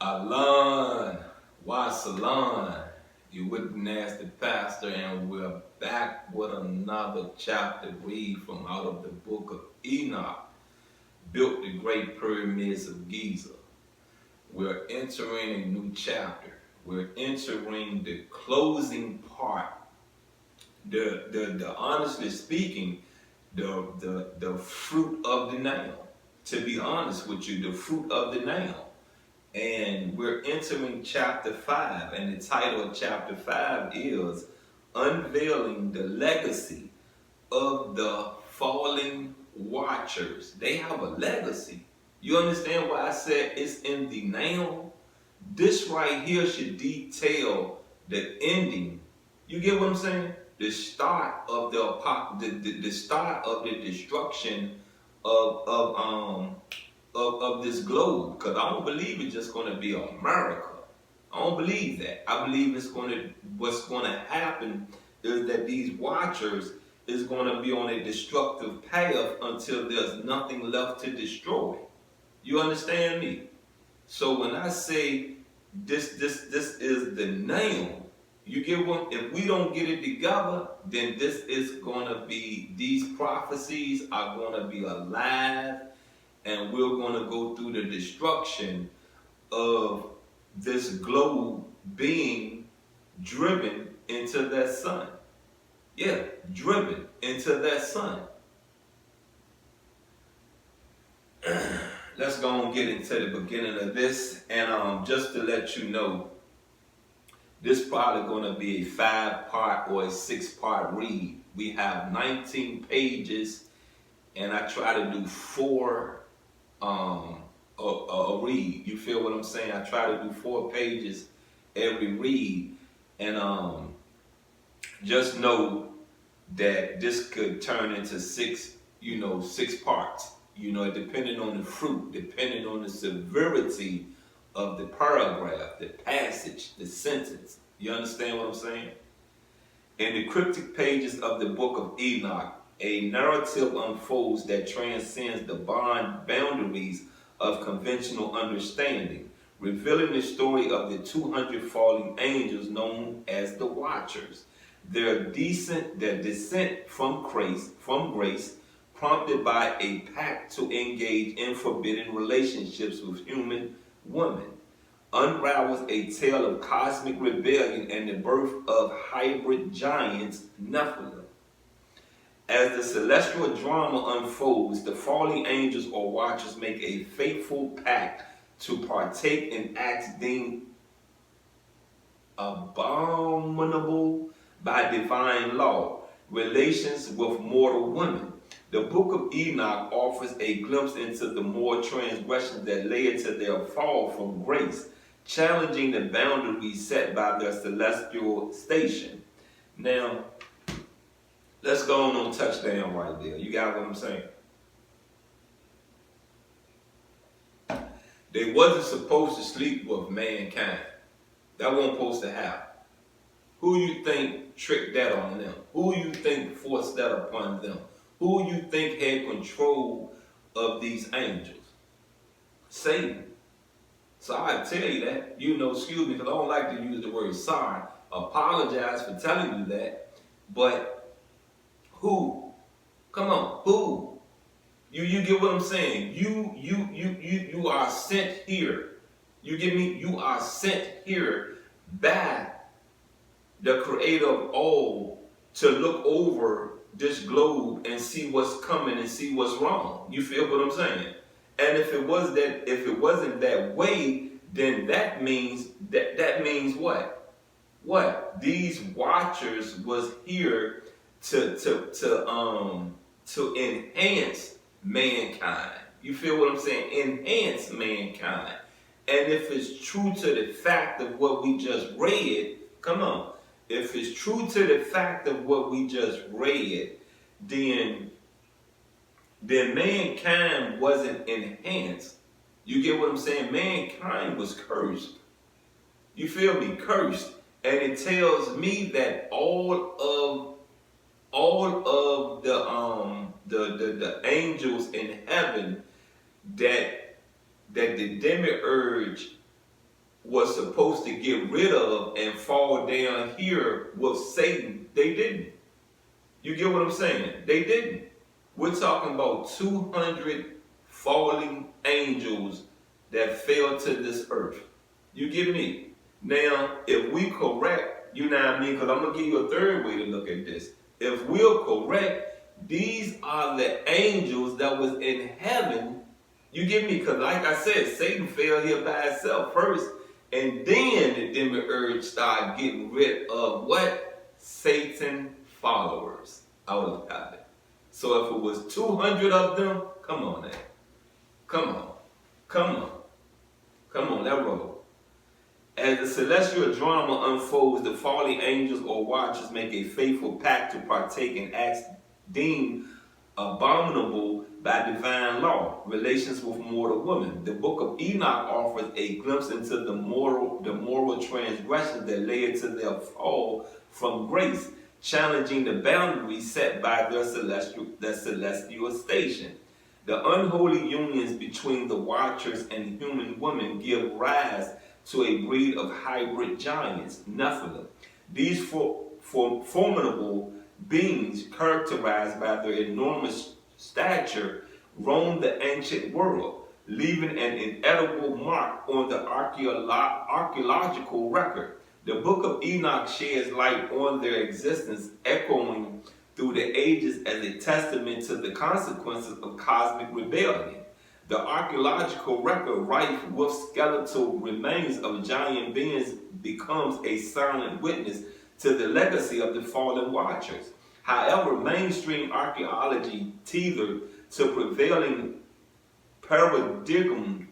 Alon, Wasalon, you with the nasty pastor, and we're back with another chapter read from out of the book of Enoch, built the great pyramids of Giza. We're entering a new chapter. We're entering the closing part. The honestly speaking, the fruit of the now. To be honest with you, the fruit of the now. And we're entering chapter 5, and the title of chapter 5 is Unveiling the Legacy of the Fallen Watchers. They have a legacy. You understand why I said it's in the now? This right here should detail the ending. You get what I'm saying? The start of the start of the destruction of this globe, because I don't believe it's just going to be America. I don't believe that. I believe what's going to happen is that these watchers is going to be on a destructive path until there's nothing left to destroy. You understand me? So when I say this is the now, you get what? If we don't get it together, then this is going to be, these prophecies are going to be alive, and we're going to go through the destruction of this globe being driven into that sun. Yeah, driven into that sun. Let's go and get into the beginning of this. And just to let you know, this probably going to be a 5-part or a 6-part read. We have 19 pages, and I try to do 4 a read. You feel what I'm saying? I try to do 4 pages every read, and just know that this could turn into 6 parts. Depending on the fruit, depending on the severity of the paragraph, the passage, the sentence. You understand what I'm saying? In the cryptic pages of the book of Enoch, a narrative unfolds that transcends the boundaries of conventional understanding, revealing the story of the 200 fallen angels known as the Watchers. Their descent from grace, prompted by a pact to engage in forbidden relationships with human women, unravels a tale of cosmic rebellion and the birth of hybrid giants, Nephilim. As the celestial drama unfolds, the fallen angels or watchers make a fateful pact to partake in acts deemed abominable by divine law, relations with mortal women. The book of Enoch offers a glimpse into the more transgressions that led to their fall from grace, challenging the boundaries set by their celestial station. Now, let's go on touchdown right there. You got what I'm saying? They wasn't supposed to sleep with mankind. That wasn't supposed to happen. Who you think tricked that on them? Who you think forced that upon them? Who you think had control of these angels? Satan. So I tell you that, excuse me, because I don't like to use the word sorry. Apologize for telling you that. But who? Come on, who? You get what I'm saying? You are sent here. You get me? You are sent here by the creator of all to look over this globe and see what's coming and see what's wrong. You feel what I'm saying? And if it wasn't that way, then that means what? What? These watchers was here to enhance mankind. You feel what I'm saying? Enhance mankind. And if it's true to the fact of what we just read, come on. If it's true to the fact of what we just read, then mankind wasn't enhanced. You get what I'm saying? Mankind was cursed. You feel me? Cursed. And it tells me that all of the angels in heaven that the demiurge was supposed to get rid of and fall down here with Satan, they didn't. You get what I'm saying? They didn't. We're talking about 200 falling angels that fell to this earth. You get me? Now, if we correct, you know what I mean? Because I'm going to give you a third way to look at this. If we're correct, these are the angels that was in heaven. You get me? Because like I said, Satan fell here by itself first. And then the demiurge started getting rid of what? Satan followers out of heaven. So if it was 200 of them, come on now. Come on. Come on. Come on, that road. As the celestial drama unfolds, the fallen angels or watchers make a faithful pact to partake in acts deemed abominable by divine law, relations with mortal women. The book of Enoch offers a glimpse into the moral transgressions that led to their fall from grace, challenging the boundaries set by their celestial station. The unholy unions between the watchers and human women give rise to a breed of hybrid giants, Nephilim. These formidable beings, characterized by their enormous stature, roam the ancient world, leaving an indelible mark on the archaeological record. The book of Enoch sheds light on their existence, echoing through the ages as a testament to the consequences of cosmic rebellion. The archaeological record, rife with skeletal remains of giant beings, becomes a silent witness to the legacy of the fallen watchers. However, mainstream archaeology tethered to prevailing paradigms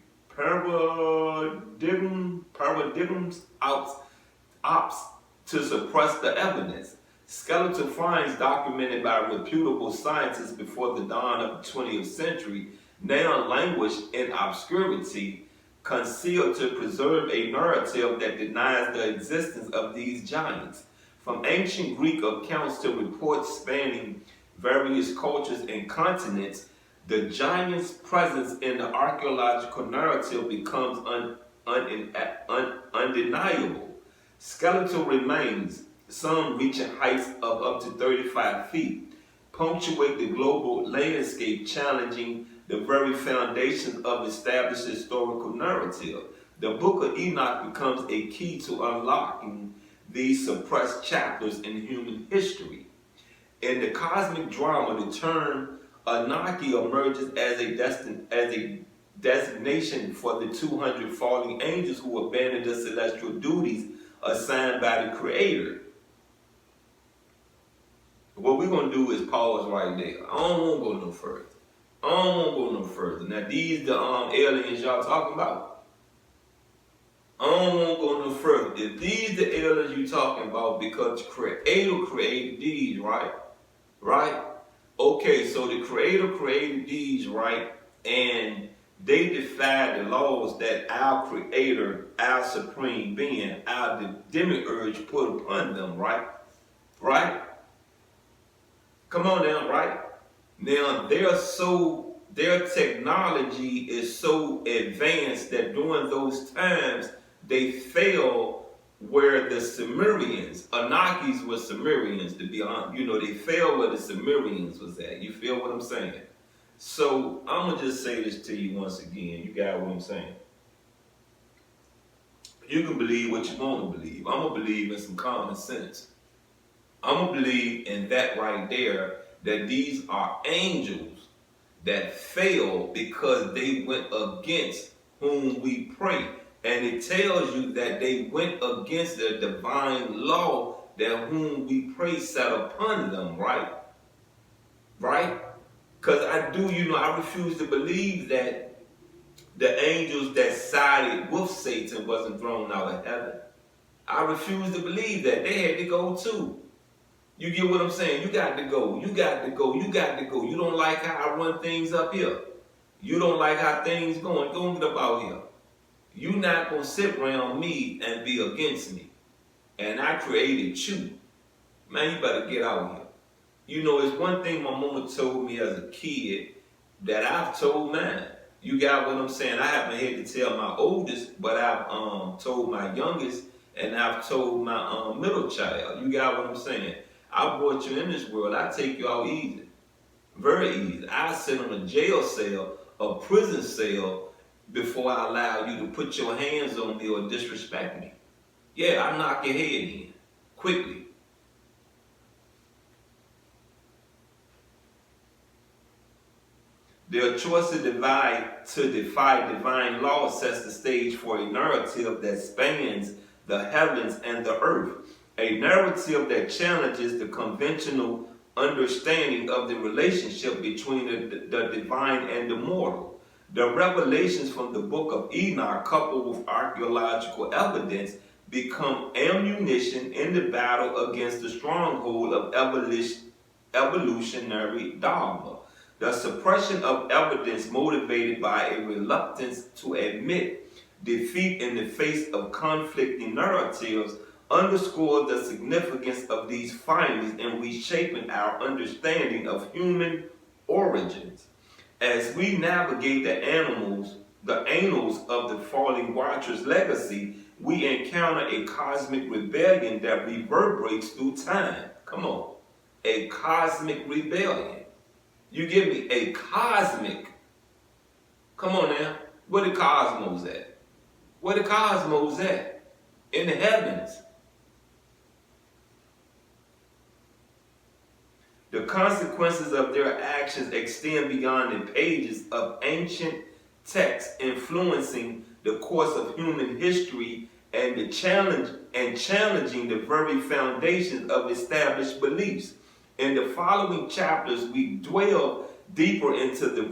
opts to suppress the evidence. Skeletal finds documented by reputable scientists before the dawn of the 20th century now languish in obscurity, concealed to preserve a narrative that denies the existence of these giants. From ancient Greek accounts to reports spanning various cultures and continents, the giants' presence in the archaeological narrative becomes undeniable. Skeletal remains, some reaching heights of up to 35 feet, punctuate the global landscape, challenging the very foundation of established historical narrative. The book of Enoch becomes a key to unlocking these suppressed chapters in human history. In the cosmic drama, the term Anarchy emerges as a designation for the 200 fallen angels who abandoned the celestial duties assigned by the Creator. What we're going to do is pause right there. I don't want to go no further. Now, these the aliens y'all talking about. I don't want to go no further. If these the aliens you talking about, because the Creator created these, right? Right? Okay, so the Creator created these, right? And they defy the laws that our Creator, our Supreme Being, our demiurge put upon them, right? Right? Come on now, right? Now, their technology is so advanced that during those times, they fell where the Sumerians, Anakis were Sumerians, to be honest. You know, they fell where the Sumerians was at. You feel what I'm saying? So, I'm going to just say this to you once again. You got what I'm saying? You can believe what you want to believe. I'm going to believe in some common sense. I'm going to believe in that right there, that these are angels that fell because they went against whom we pray. And it tells you that they went against the divine law that whom we pray set upon them, right? Right? Because I refuse to believe that the angels that sided with Satan wasn't thrown out of heaven. I refuse to believe that. They had to go too. You get what I'm saying? You got to go. You got to go. You got to go. You don't like how I run things up here. You don't like how things going. Go get up out here. You're not going to sit around me and be against me. And I created you. Man, you better get out here. You know, it's one thing my mama told me as a kid that I've told mine. You got what I'm saying? I haven't had to tell my oldest, but I've told my youngest, and I've told my middle child. You got what I'm saying? I brought you in this world. I take you out easy, very easy. I sit on a jail cell, a prison cell, before I allow you to put your hands on me or disrespect me. Yeah, I knock your head in quickly. Their choice to defy divine law sets the stage for a narrative that spans the heavens and the earth. A narrative that challenges the conventional understanding of the relationship between the divine and the mortal. The revelations from the book of Enoch, coupled with archaeological evidence, become ammunition in the battle against the stronghold of evolutionary dogma. The suppression of evidence motivated by a reluctance to admit defeat in the face of conflicting narratives underscore the significance of these findings in reshaping our understanding of human origins. As we navigate the annals of the falling watcher's legacy, we encounter a cosmic rebellion that reverberates through time. Come on. A cosmic rebellion. You give me a cosmic. Come on now. Where the cosmos at? Where the cosmos at? In the heavens. The consequences of their actions extend beyond the pages of ancient texts, influencing the course of human history and challenging the very foundations of established beliefs. In the following chapters, we dwell deeper into the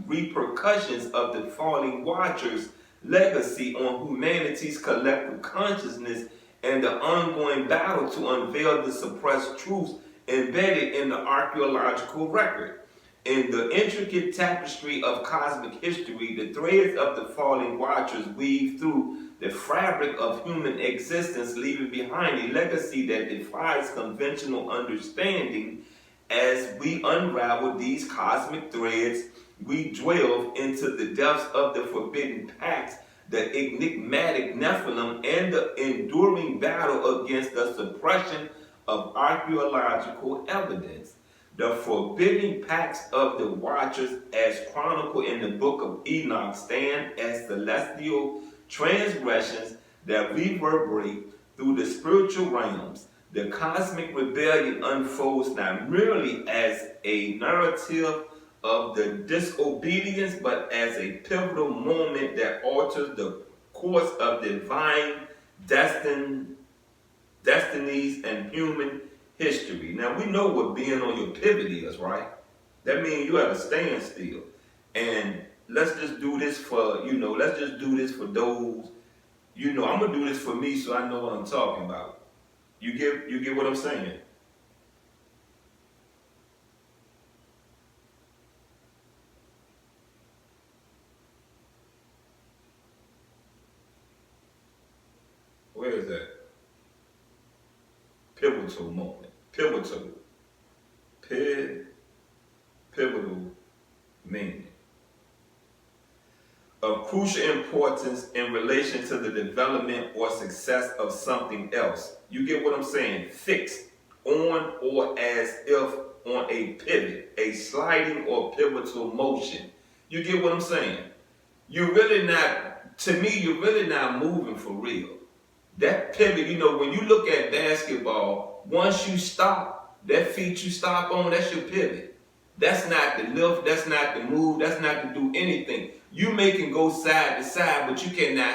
repercussions of the falling watcher's legacy on humanity's collective consciousness and the ongoing battle to unveil the suppressed truths embedded in the archaeological record. In the intricate tapestry of cosmic history, the threads of the falling watchers weave through the fabric of human existence, leaving behind a legacy that defies conventional understanding. As we unravel these cosmic threads, we delve into the depths of the forbidden pacts, the enigmatic Nephilim, and the enduring battle against the suppression of archaeological evidence. The forbidding pacts of the watchers, as chronicled in the book of Enoch, stand as celestial transgressions that reverberate through the spiritual realms. The cosmic rebellion unfolds not merely as a narrative of the disobedience, but as a pivotal moment that alters the course of divine destinies and human history. Now we know what being on your pivot is, right? That means you at a standstill. And let's just do this for, let's just do this for those, I'm gonna do this for me so I know what I'm talking about. You get what I'm saying? Where is that? Pivotal moment. Pivotal meaning. Of crucial importance in relation to the development or success of something else. You get what I'm saying? Fixed on or as if on a pivot, a sliding or pivotal motion. You get what I'm saying? You're really not moving for real. That pivot, when you look at basketball, once you stop, that feet you stop on, that's your pivot. That's not the lift, that's not the move, that's not to do anything. You may can go side to side, but you cannot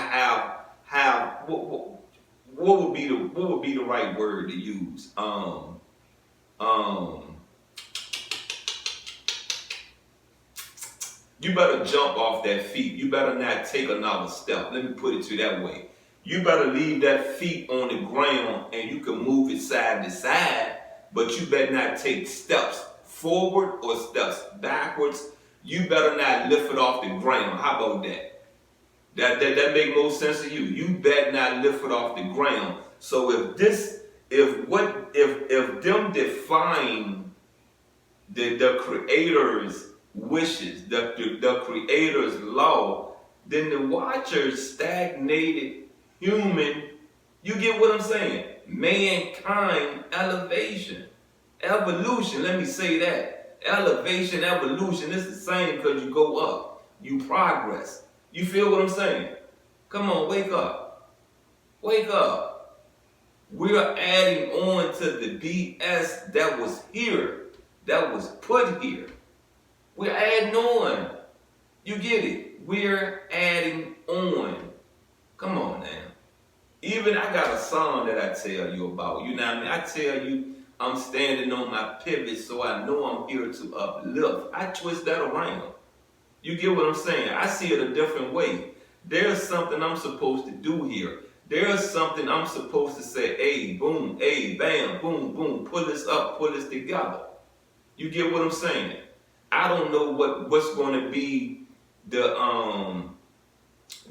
have what would be the right word to use? You better jump off that feet. You better not take another step. Let me put it to you that way. You better leave that feet on the ground and you can move it side to side, but you better not take steps forward or steps backwards. You better not lift it off the ground. How about that? That make more sense to you. You better not lift it off the ground. So if them define the creator's wishes, the Creator's law, then the watchers stagnated human, you get what I'm saying? Mankind elevation. Evolution, let me say that. Elevation, evolution, it's the same because you go up. You progress. You feel what I'm saying? Come on, wake up. Wake up. We're adding on to the BS that was here, that was put here. We're adding on. You get it? We're adding on. Come on now. Even I got a song that I tell you about. You know what I mean? I tell you I'm standing on my pivot so I know I'm here to uplift. I twist that around. You get what I'm saying? I see it a different way. There's something I'm supposed to do here. There's something I'm supposed to say, hey, boom, hey, bam, boom, boom, pull this up, pull this together. You get what I'm saying? I don't know what's going to be the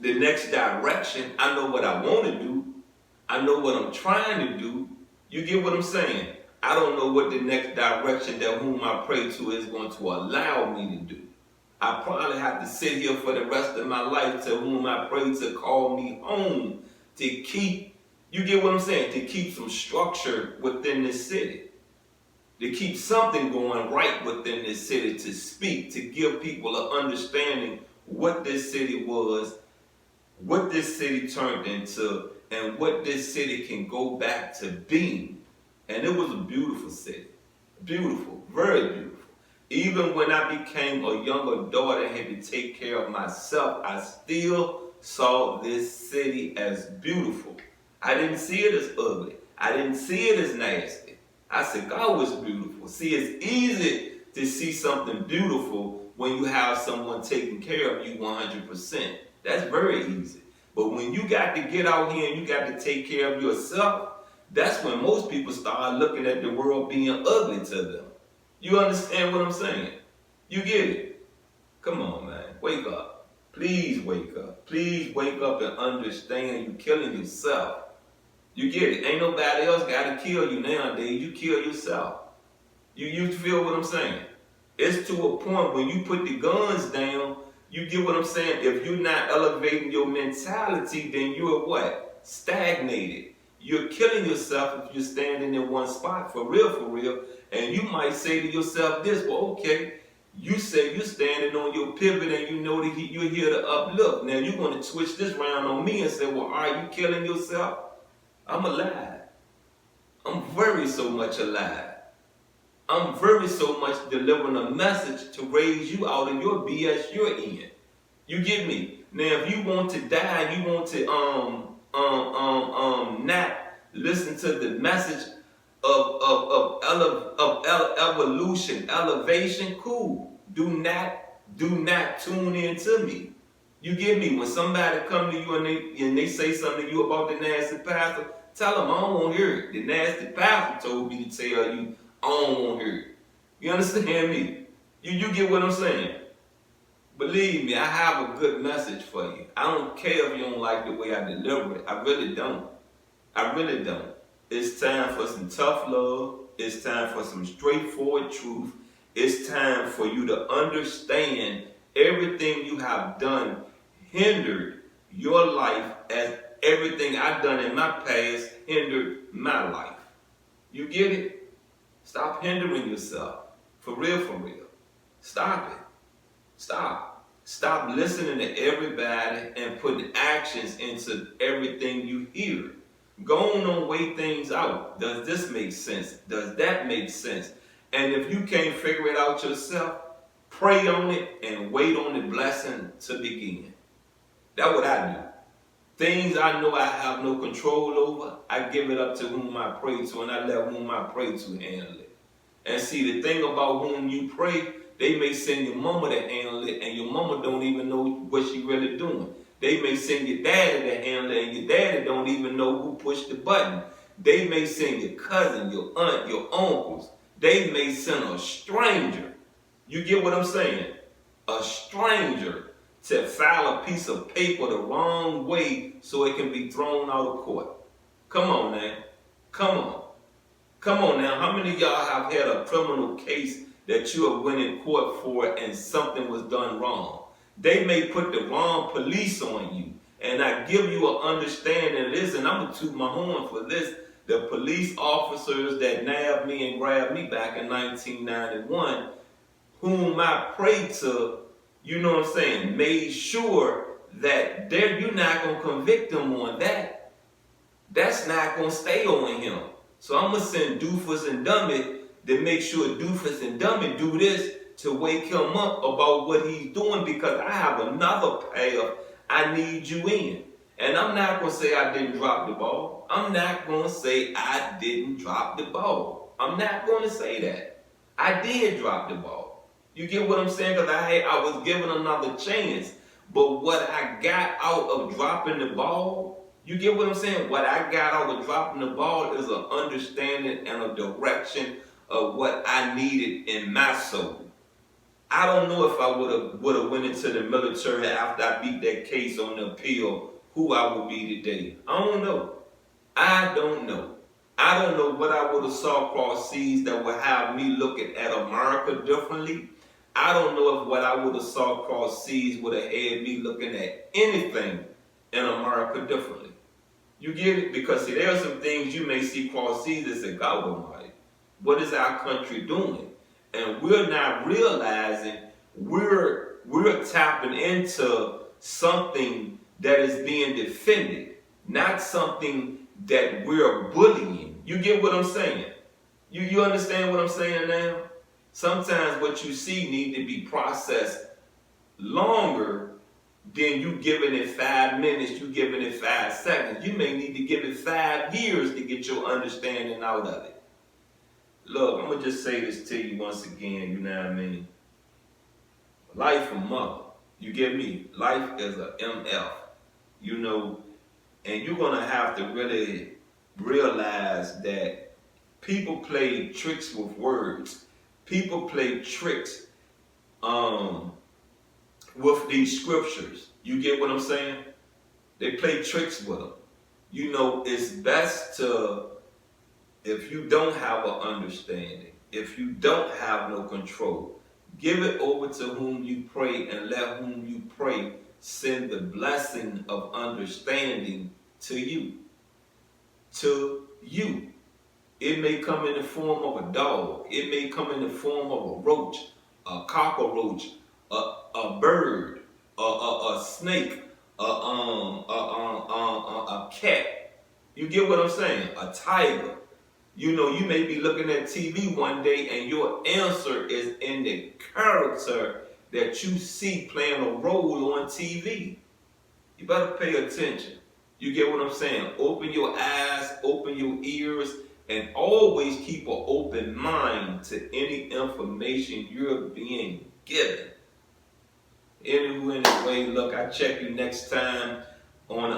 next direction. I know what I want to do. I know what I'm trying to do. You get what I'm saying? I don't know what the next direction that whom I pray to is going to allow me to do. I probably have to sit here for the rest of my life to whom I pray to call me home to keep, you get what I'm saying? To keep some structure within this city. To keep something going right within this city, to speak, to give people an understanding what this city was, what this city turned into, and what this city can go back to being. And it was a beautiful city. Beautiful, very beautiful. Even when I became a young adult and had to take care of myself, I still saw this city as beautiful. I didn't see it as ugly. I didn't see it as nasty. I said, God was beautiful. See, it's easy to see something beautiful when you have someone taking care of you 100%. That's very easy. But when you got to get out here and you got to take care of yourself, that's when most people start looking at the world being ugly to them. You understand what I'm saying? You get it? Come on, man. Wake up. Please wake up. Please wake up and understand you're killing yourself. You get it? Ain't nobody else got to kill you nowadays. You kill yourself. You feel what I'm saying? It's to a point when you put the guns down, you get what I'm saying? If you're not elevating your mentality, then you're what? Stagnated. You're killing yourself if you're standing in one spot, for real. And you might say to yourself this, well, okay, you say you're standing on your pivot and you know that you're here to uplift. Now you're going to twist this round on me and say, well, are you killing yourself? I'm alive. I'm very so much alive. I'm very so much delivering a message to raise you out of your BS you're in. You get me? Now, if you want to die, you want to not listen to the message of evolution, elevation, cool. Do not tune in to me. You get me? When somebody come to you and they say something to you about the nasty pastor, tell them I don't want to hear it. The nasty pastor told me to tell you I don't want to hear it. You understand me? You get what I'm saying? Believe me, I have a good message for you. I don't care if you don't like the way I deliver it. I really don't. I really don't. It's time for some tough love. It's time for some straightforward truth. It's time for you to understand everything you have done hindered your life as everything I've done in my past hindered my life. You get it? Stop hindering yourself. For real. Stop it. Stop listening to everybody and putting actions into everything you hear. Go on and weigh things out. Does this make sense? Does that make sense? And if you can't figure it out yourself, pray on it and wait on the blessing to begin. That's what I do. Things I know I have no control over, I give it up to whom I pray to, and I let whom I pray to handle it. And see, the thing about whom you pray, they may send your mama to handle it, and your mama don't even know what she really doing. They may send your daddy to handle it, and your daddy don't even know who pushed the button. They may send your cousin, your aunt, your uncles. They may send a stranger. You get what I'm saying? A stranger to file a piece of paper the wrong way so it can be thrown out of court. Come on now. Come on now. How many of y'all have had a criminal case that you have went in court for and something was done wrong. They may put the wrong police on you. And I give you an understanding of this, and I'm going to toot my horn for this. The police officers that nabbed me and grabbed me back in 1991, whom I prayed to, you know what I'm saying, made sure that you're not going to convict them on that. That's not going to stay on him. So I'm going to send Doofus and Dummy to make sure Doofus and Dummy do this to wake him up about what he's doing, because I have another path I need you in. And I'm not going to say I didn't drop the ball. I'm not going to say I didn't drop the ball. I'm not going to say that. I did drop the ball. You get what I'm saying? Because I was given another chance. But what I got out of dropping the ball, you get what I'm saying? What I got out of dropping the ball is an understanding and a direction of what I needed in my soul. I don't know if I would have went into the military after I beat that case on the appeal, who I would be today. I don't know. I don't know. I don't know what I would have saw cross seas that would have me looking at America differently. I don't know if what I would have saw cross seas would have had me looking at anything in America differently. You get it? Because see, there are some things you may see cross seas and say, God Almighty, what is our country doing? And we're not realizing we're tapping into something that is being defended, not something that we're bullying. You get what I'm saying? You understand what I'm saying now? Sometimes what you see need to be processed longer than you giving it 5 minutes, you giving it 5 seconds. You may need to give it 5 years to get your understanding out of it. Look, I'm going to just say this to you once again, you know what I mean? Life a mother. You get me? Life is a MF, you know, and you're going to have to really realize that people play tricks with words. People play tricks with these scriptures. You get what I'm saying? They play tricks with them. You know, it's best to, if you don't have an understanding, if you don't have no control, give it over to whom you pray and let whom you pray send the blessing of understanding to you. To you. It may come in the form of a dog. It may come in the form of a roach, a cockroach, a bird, a snake, a cat. You get what I'm saying? A tiger. You know, you may be looking at TV one day and your answer is in the character that you see playing a role on TV. You better pay attention. You get what I'm saying? Open your eyes, open your ears, and always keep an open mind to any information you're being given. Anyway, look, I check you next time on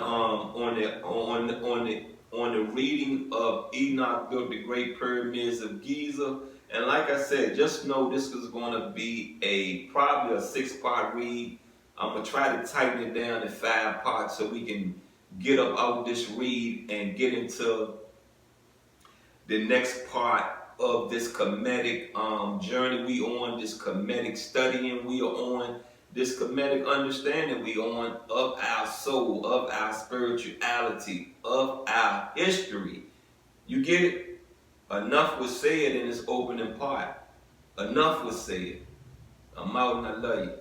the reading of Enoch built the Great Pyramids of Giza. And like I said, just know this is going to be probably a 6-part read. I'm going to try to tighten it down to 5 parts so we can get up out this read and get into the next part of this Kemetic journey we on, this Kemetic studying we are on, this Kemetic understanding we on of our soul, of our spirituality, of our history. You get it? Enough was said in this opening part. Enough was said. I'm out and I love you.